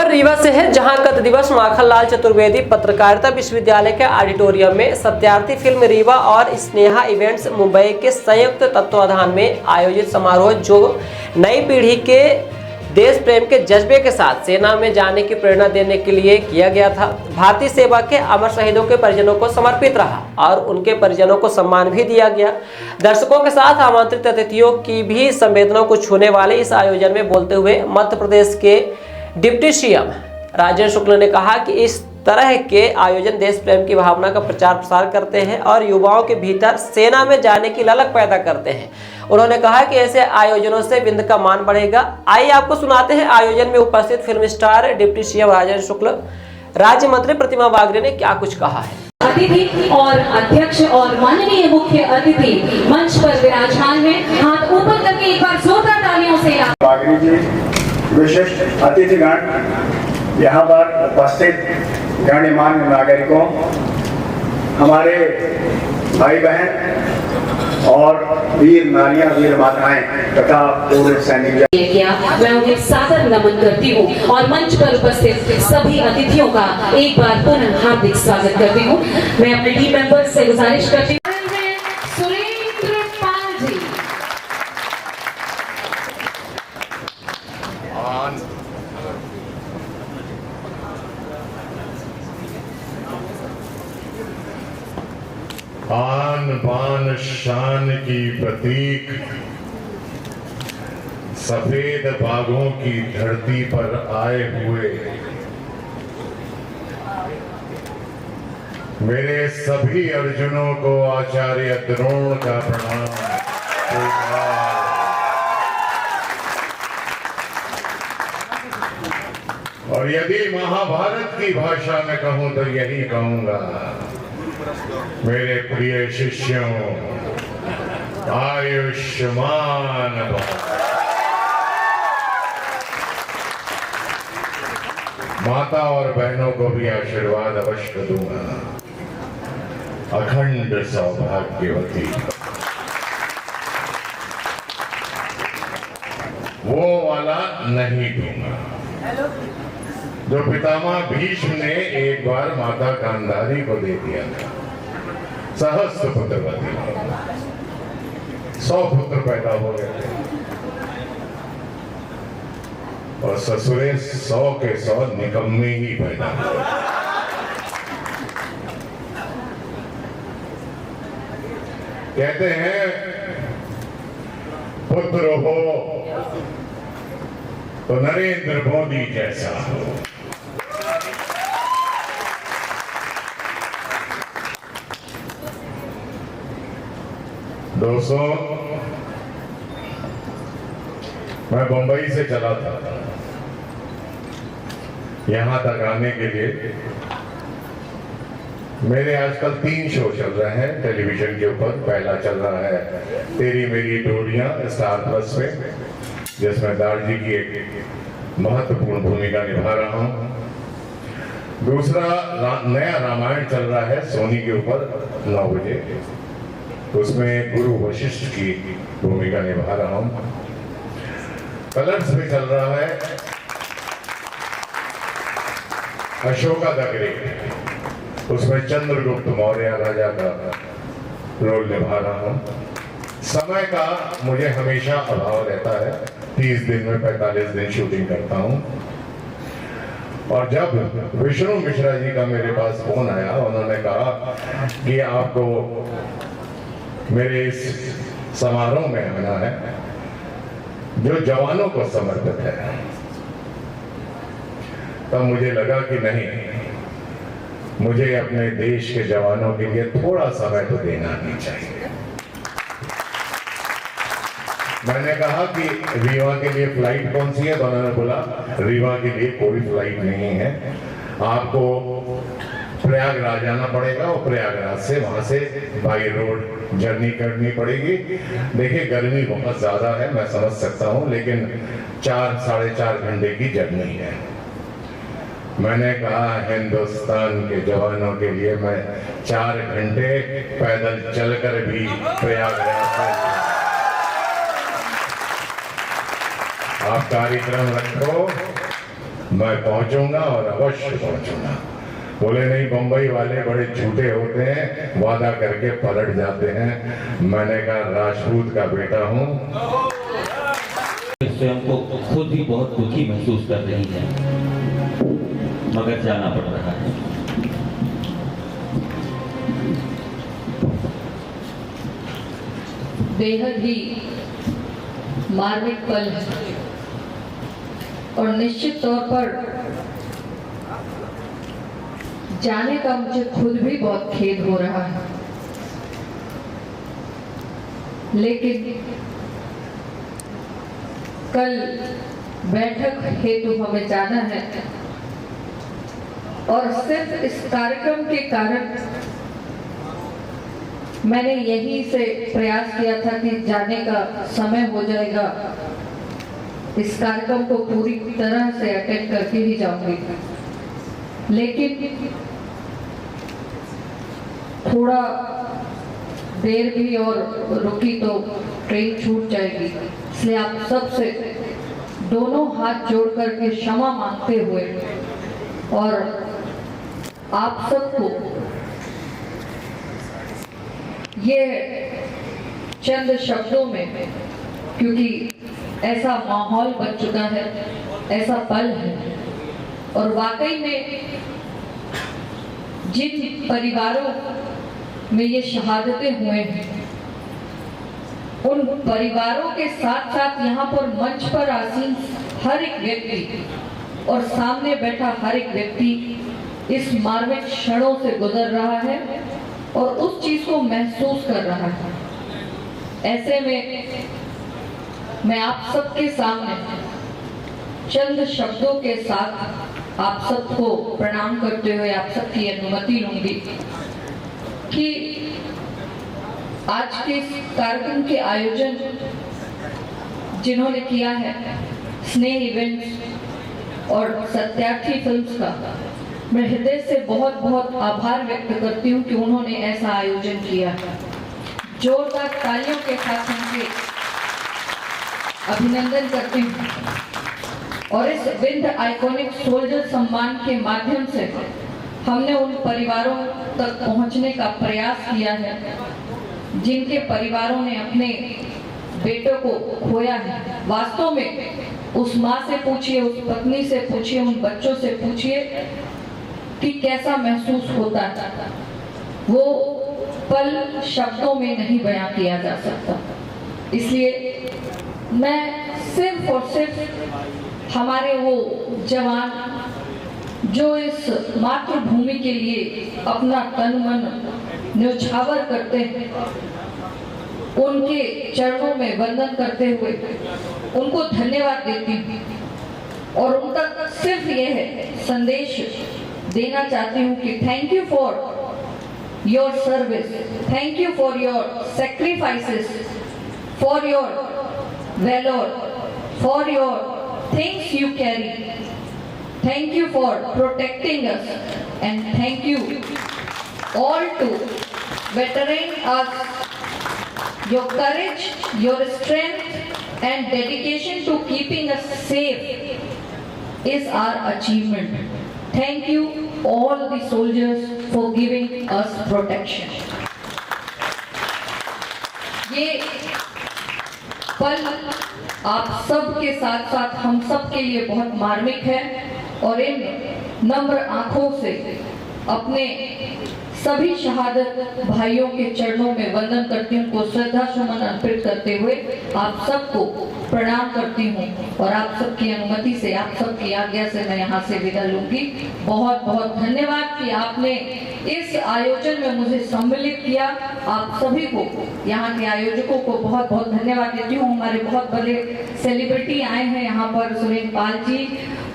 खबर रीवा से है, जहां गत दिवस माखनलाल चतुर्वेदी पत्रकारिता विश्वविद्यालय के ऑडिटोरियम में सत्यार्थी फिल्म रीवा और स्नेहा इवेंट्स मुंबई के संयुक्त तत्वाधान में आयोजित समारोह जो नई पीढ़ी के देश प्रेम के जज्बे के साथ सेना में जाने की प्रेरणा देने के लिए किया गया था। भारतीय सेवा के अमर शहीदों के परिजनों को समर्पित रहा और उनके परिजनों को सम्मान भी दिया गया। दर्शकों के साथ आमंत्रित अतिथियों की भी संवेदनाओं को छूने वाले इस आयोजन में बोलते हुए मध्य प्रदेश के डिप्टी सीएम राजेंद्र शुक्ल ने कहा कि इस तरह के आयोजन देश प्रेम की भावना का प्रचार प्रसार करते हैं और युवाओं के भीतर सेना में जाने की ललक पैदा करते हैं। उन्होंने कहा कि ऐसे आयोजनों से विंध्य का मान बढ़ेगा। आइए आपको सुनाते हैं आयोजन में उपस्थित film star deputy CM Rajendra Shukla, राज्य मंत्री प्रतिमा बागरे ने क्या कुछ कहा है। अतिथि और अध्यक्ष और माननीय मुख्य अतिथि मंच पर विराजमान हैं। हाथ ऊपर करके एक बार जोरदार तालियों से बागरे जी, विशिष्ट अतिथिगण, यहाँ पर उपस्थित गणमान्य नागरिकों, हमारे भाई बहन और वीर नारियां, वीर माताएं तथा पूर्व सैनिक, मैं उन्हें सादर नमन करती हूँ और मंच पर उपस्थित सभी अतिथियों का एक बार पुनः हार्दिक स्वागत करती हूँ। मैं अपने टीम मेंबर्स से गुजारिश करती हूँ, सुरेंद्र पाल जी। आन बान शान की प्रतीक सफेद बागों की धरती पर आए हुए मेरे सभी अर्जुनों को आचार्य द्रोण का प्रणाम। और यदि महाभारत की भाषा में कहूं तो यही कहूंगा, मेरे प्रिय शिष्यों, आयुष्मान भव। माता और बहनों को भी आशीर्वाद अवश्य दूंगा। अखंड सौभाग्यवती, वो वाला नहीं दूंगा जो पितामह भीष्म ने एक बार माता गांधारी को दे दिया था। सहस्त्र पुत्रवती, 100 पुत्र पैदा हो गए थे और ससुरे 100 के 100 निकम्मे ही पैदा हुए। कहते हैं पुत्र हो तो नरेंद्र मोदी जैसा हो। दोस्तों, मैं बंबई से चला था यहां तक आने के लिए। मेरे आजकल 3 शो चल रहे हैं टेलीविजन के ऊपर। पहला चल रहा है तेरी मेरी डोरियां स्टार प्लस पे, जिसमें दार्जी की एक महत्वपूर्ण भूमिका निभा रहा हूं। दूसरा नया रामायण चल रहा है सोनी के ऊपर 9 बजे, उसमें गुरु वशिष्ठ की भूमिका निभा रहा हूं। कलर्स में चल रहा है अशोका द ग्रेट, उसमें चंद्रगुप्त मौर्य राजा का रोल निभा रहा हूं। समय का मुझे हमेशा अभाव रहता है, 30 दिन में 45 दिन शूटिंग करता हूं। और जब विष्णु मिश्रा जी का मेरे पास फोन आया, उन्होंने कहा कि आपको मेरे इस समारोह में आना है जो जवानों को समर्पित है, तब मुझे लगा कि नहीं, मुझे अपने देश के जवानों के लिए थोड़ा समय तो देना ही चाहिए। मैंने कहा कि रीवा के लिए फ्लाइट कौन सी है, तो उन्होंने बोला रीवा के लिए कोई फ्लाइट नहीं है, आपको प्रयागराज आना पड़ेगा और प्रयागराज से वहां से बाई रोड जर्नी करनी पड़ेगी। देखिए गर्मी बहुत ज्यादा है, मैं समझ सकता हूं, लेकिन 4-4.5 घंटे की जर्नी है। मैंने कहा हिंदुस्तान के जवानों के लिए मैं 4 घंटे पैदल चलकर भी प्रयागराज। आप कार्यक्रम रखो, मैं पहुंचूंगा और अवश्य पहुंचूंगा। बोले नहीं, बंबई वाले बड़े झूठे होते हैं, वादा करके पलट जाते हैं। मैंने कहा राजपूत का बेटा हूं। स्वयं को खुद ही बहुत दुखी महसूस कर रही है, मगर जाना पड़ रहा है। बेहद ही मार्मिक पल है और निश्चित तौर पर जाने का मुझे खुद भी बहुत खेद हो रहा है, लेकिन कल बैठक हेतु हमें जाना है और सिर्फ इस कार्यक्रम के कारण मैंने यहीं से प्रयास किया था कि जाने का समय हो जाएगा, इस कार्यक्रम को पूरी तरह से अटेंड करके ही जाऊंगी। लेकिन थोड़ा देर भी और रुकी तो ट्रेन छूट जाएगी, इसलिए आप सबसे दोनों हाथ जोड़ करके क्षमा मांगते हुए और आप सबको ये चंद शब्दों में, क्योंकि ऐसा माहौल बन चुका है, ऐसा पल है और वाकई में जिन परिवारों में ये शहादतें हुए हैं, उन परिवारों के साथ साथ यहाँ पर मंच पर आसीन हर एक व्यक्ति और सामने बैठा हर एक व्यक्ति इस मार्मिक क्षणों से गुजर रहा है और उस चीज को महसूस कर रहा है। ऐसे में मैं आप सबके सामने चंद शब्दों के साथ आप सबको प्रणाम करते हुए आप सबकी अनुमति लूंगी कि आज के इस कार्यक्रम के आयोजन जिन्होंने किया है, स्नेह इवेंट्स और सत्यार्थी फिल्म्स का, मैं हृदय से बहुत बहुत आभार व्यक्त करती हूँ कि उन्होंने ऐसा आयोजन किया। जोरदार तालियों के साथ उनके अभिनंदन करती हूँ। और इस विंध आइकॉनिक सोल्जर सम्मान के माध्यम से हमने उन परिवारों तक पहुंचने का प्रयास किया है जिनके परिवारों ने अपने बेटों को खोया है। वास्तव में उस माँ से पूछिए, उस पत्नी से पूछिए, उन बच्चों से पूछिए कि कैसा महसूस होता है। वो पल शब्दों में नहीं बयां किया जा सकता। इसलिए मैं सिर्फ और सिर्फ हमारे वो जवान जो इस मातृभूमि के लिए अपना तन मन न्यौछावर करते हैं, उनके चरणों में वंदन करते हुए उनको धन्यवाद देती हूँ और उन तक सिर्फ ये है संदेश देना चाहती हूँ कि thank you for your service, thank you for your sacrifices, for your valour, for your things you carry, thank you for protecting us and thank you all to veteran us. Your courage, your strength and dedication to keeping us safe is our achievement. Thank you all the soldiers for giving us protection. ये पल आप सब के साथ साथ हम सब के लिए बहुत मार्मिक है और इन नम्र आंखों से अपने सभी शहादत भाइयों के चरणों में वंदन करती हूँ, को श्रद्धा सुमन अर्पित करते हुए आप सबको प्रणाम करती हूँ और आप सबकी अनुमति से, आप सबकी आज्ञा से मैं यहाँ से विदा लूंगी। बहुत बहुत धन्यवाद कि आपने इस आयोजन में मुझे सम्मिलित किया। आप सभी को, यहाँ के आयोजकों को बहुत बहुत धन्यवाद देती हूँ। हमारे बहुत बड़े सेलिब्रिटी आए हैं यहाँ पर, सुरेंद्र पाल जी,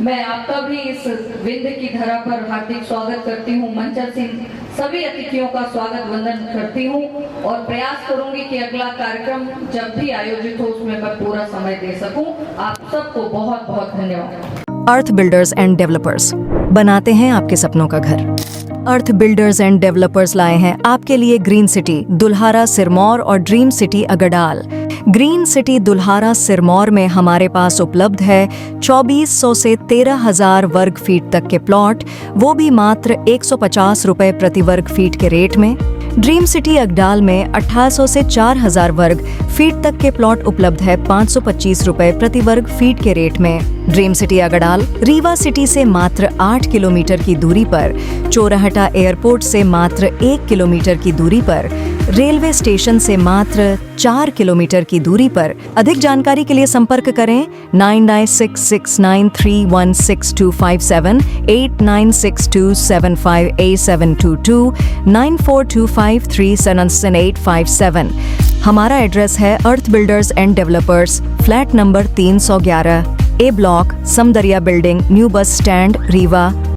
मैं आपका भी इस विंध की धरा पर हार्दिक स्वागत करती हूँ। मंचर सिंह, सभी अतिथियों का स्वागत वंदन करती हूँ और प्रयास करूंगी कि अगला कार्यक्रम जब भी आयोजित हो उसमें मैं पूरा समय दे सकूं। आप सबको बहुत बहुत धन्यवाद। अर्थ बिल्डर्स एंड डेवलपर्स बनाते हैं आपके सपनों का घर। अर्थ बिल्डर्स एंड डेवलपर्स लाए हैं आपके लिए ग्रीन सिटी दुल्हारा, सिरमौर और dream city Agardal. Green city Dulhara Sirmaur में हमारे पास उपलब्ध है 2400 से 13,000 वर्ग फीट तक के प्लॉट, वो भी मात्र 150 रुपए प्रति वर्ग फीट के रेट में। ड्रीम सिटी अगडाल में 1800 से 4000 वर्ग फीट तक के प्लॉट उपलब्ध है 525 रुपए प्रति वर्ग फीट के रेट में। Dream city Agdal Rewa city से मात्र 8 किलोमीटर की दूरी पर, चोराहटा एयरपोर्ट से मात्र 1 किलोमीटर की दूरी पर, रेलवे स्टेशन से मात्र 4 किलोमीटर की दूरी पर। अधिक जानकारी के लिए संपर्क करें 9966931627, 8962758722, 9425377857। हमारा एड्रेस है earth builders and developers, flat number 311, A block, Samdariya building, new bus stand, Rewa,